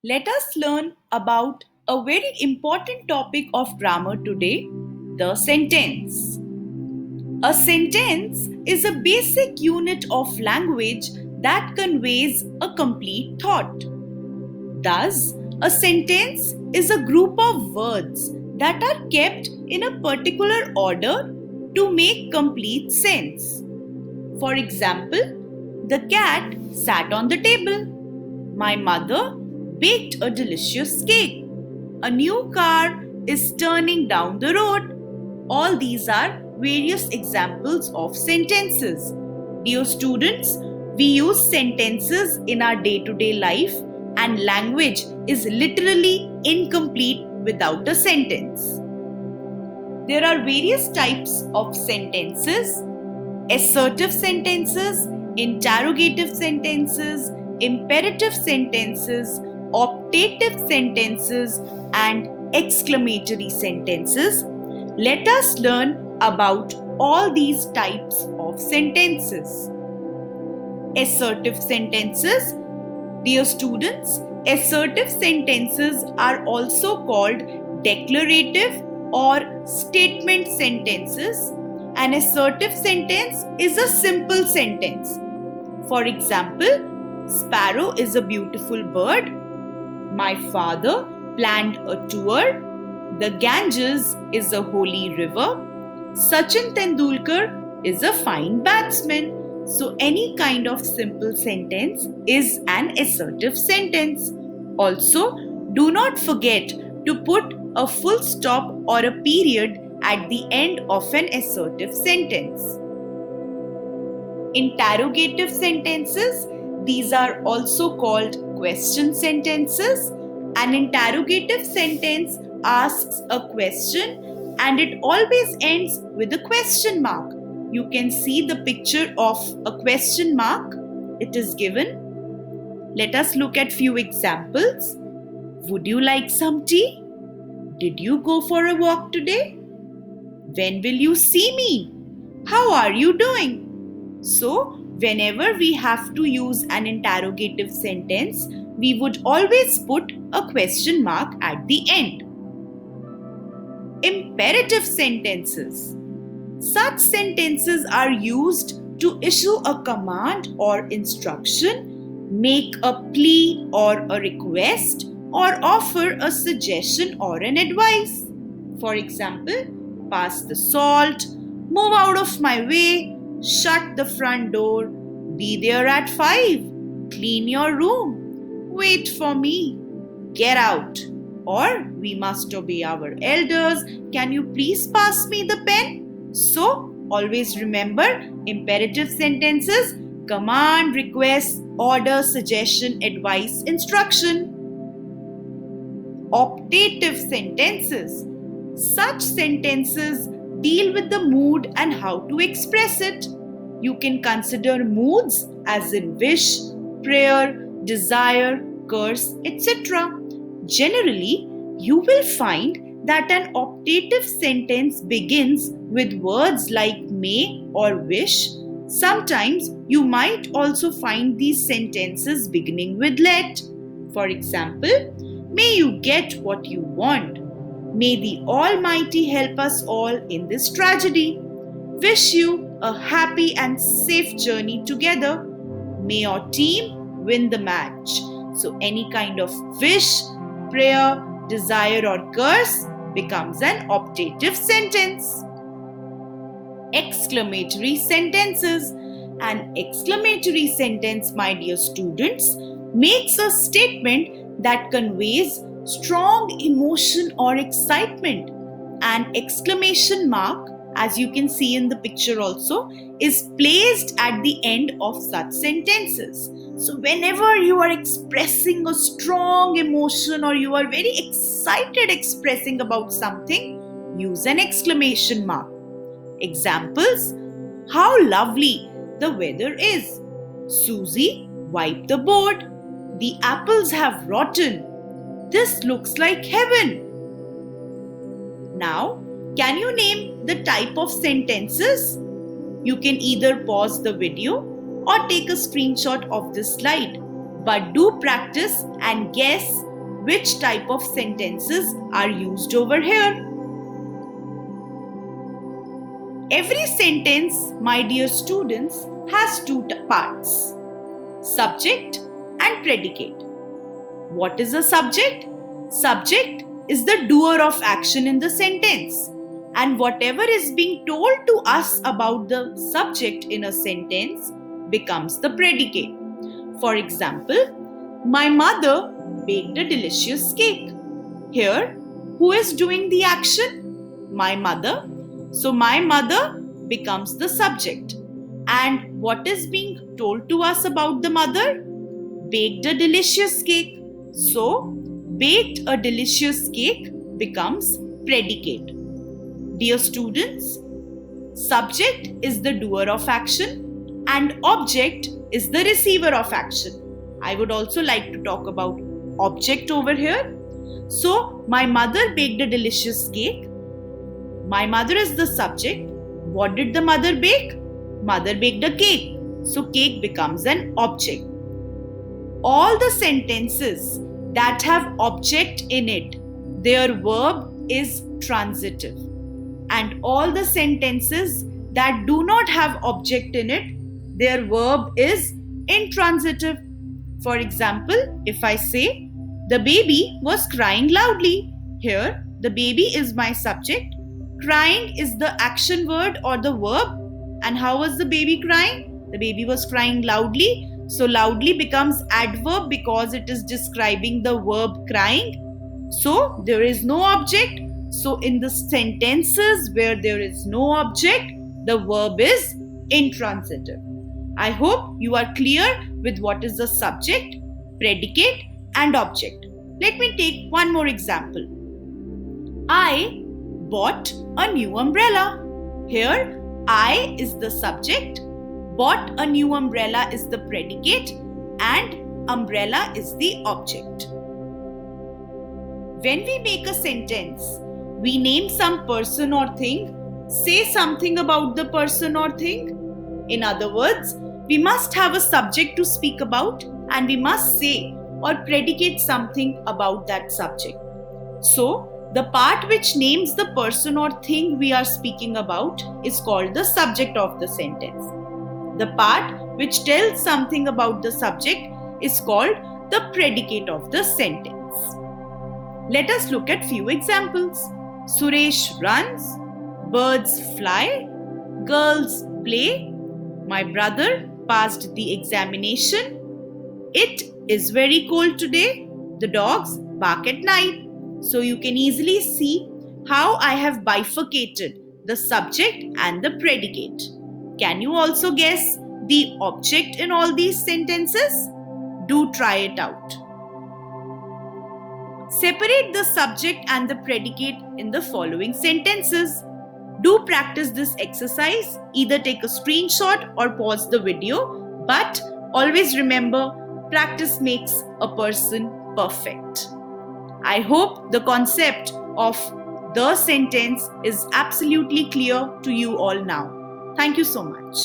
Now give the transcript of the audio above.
let us learn about a very important topic of grammar today, the sentence. A sentence is a basic unit of language that conveys a complete thought. Thus, a sentence is a group of words that are kept in a particular order to make complete sense. For example, the cat sat on the table. My mother baked a delicious cake. A new car is turning down the road. All these are various examples of sentences. Dear students, we use sentences in our day-to-day life, and language is literally incomplete without a sentence. There are various types of sentences: assertive sentences, interrogative sentences, imperative sentences, optative sentences, and exclamatory sentences. Let us learn about all these types of sentences. Assertive sentences. Dear students, assertive sentences are also called declarative or statement sentences. An assertive sentence is a simple sentence. For example, Sparrow is a beautiful bird. My father planned a tour. The Ganges is a holy river. Sachin Tendulkar is a fine batsman. So any kind of simple sentence is an assertive sentence. Also, do not forget to put a full stop or a period at the end of an assertive sentence. Interrogative sentences. These are also called question sentences. An interrogative sentence asks a question and it always ends with a question mark. You can see the picture of a question mark. It is given. Let us look at few examples. Would you like some tea? Did you go for a walk today? When will you see me? How are you doing? So, whenever we have to use an interrogative sentence, we would always put a question mark at the end. Imperative sentences. Such sentences are used to issue a command or instruction, make a plea or a request, or offer a suggestion or an advice. For example, pass the salt, move out of my way, shut the front door, be there at 5, clean your room, wait for me, get out. Or we must obey our elders, can you please pass me the pen? So, always remember imperative sentences: command, request, order, suggestion, advice, instruction. Optative sentences. Such sentences deal with the mood and how to express it. You can consider moods as in wish, prayer, desire, curse, etc. Generally, you will find that an optative sentence begins with words like may or wish. Sometimes you might also find these sentences beginning with let. For example, may you get what you want. May the Almighty help us all in this tragedy. Wish you a happy and safe journey together. May your team win the match. So any kind of wish, prayer, desire or curse becomes an optative sentence. Exclamatory sentences. An exclamatory sentence, my dear students, makes a statement that conveys strong emotion or excitement. An exclamation mark, as you can see in the picture also, is placed at the end of such sentences. So whenever you are expressing a strong emotion or you are very excited expressing about something, use an exclamation mark. Examples: how lovely the weather is. Susie, wipe the board. The apples have rotten. This looks like heaven. Now, can you name the type of sentences? You can either pause the video or take a screenshot of this slide. But do practice and guess which type of sentences are used over here. Every sentence, my dear students, has two parts: subject and predicate. What is a subject? Subject is the doer of action in the sentence, and whatever is being told to us about the subject in a sentence becomes the predicate. For example, my mother baked a delicious cake. Here, who is doing the action? My mother. So, my mother becomes the subject. And what is being told to us about the mother? Baked a delicious cake. So, baked a delicious cake becomes predicate. Dear students, subject is the doer of action and object is the receiver of action. I would also like to talk about object over here. So, my mother baked a delicious cake. My mother is the subject. What did the mother bake? Mother baked a cake. So, cake becomes an object. All the sentences that have object in it, their verb is transitive. And all the sentences that do not have object in it, their verb is intransitive. For example, if I say, the baby was crying loudly. Here, the baby is my subject. Crying is the action word or the verb. And how was the baby crying? The baby was crying loudly. So loudly becomes adverb because it is describing the verb crying. So there is no object. So in the sentences where there is no object, the verb is intransitive. I hope you are clear with what is the subject, predicate and object. Let me take one more example. I bought a new umbrella. Here, I is the subject, bought a new umbrella is the predicate, and umbrella is the object. When we make a sentence, we name some person or thing, say something about the person or thing. In other words, we must have a subject to speak about and we must say or predicate something about that subject. So, the part which names the person or thing we are speaking about is called the subject of the sentence. The part which tells something about the subject is called the predicate of the sentence. Let us look at few examples. Suresh runs, birds fly, girls play, my brother passed the examination, it is very cold today, the dogs bark at night. So you can easily see how I have bifurcated the subject and the predicate. Can you also guess the object in all these sentences? Do try it out. Separate the subject and the predicate in the following sentences. Do practice this exercise. Either take a screenshot or pause the video. But always remember, practice makes a person perfect. I hope the concept of the sentence is absolutely clear to you all now. Thank you so much.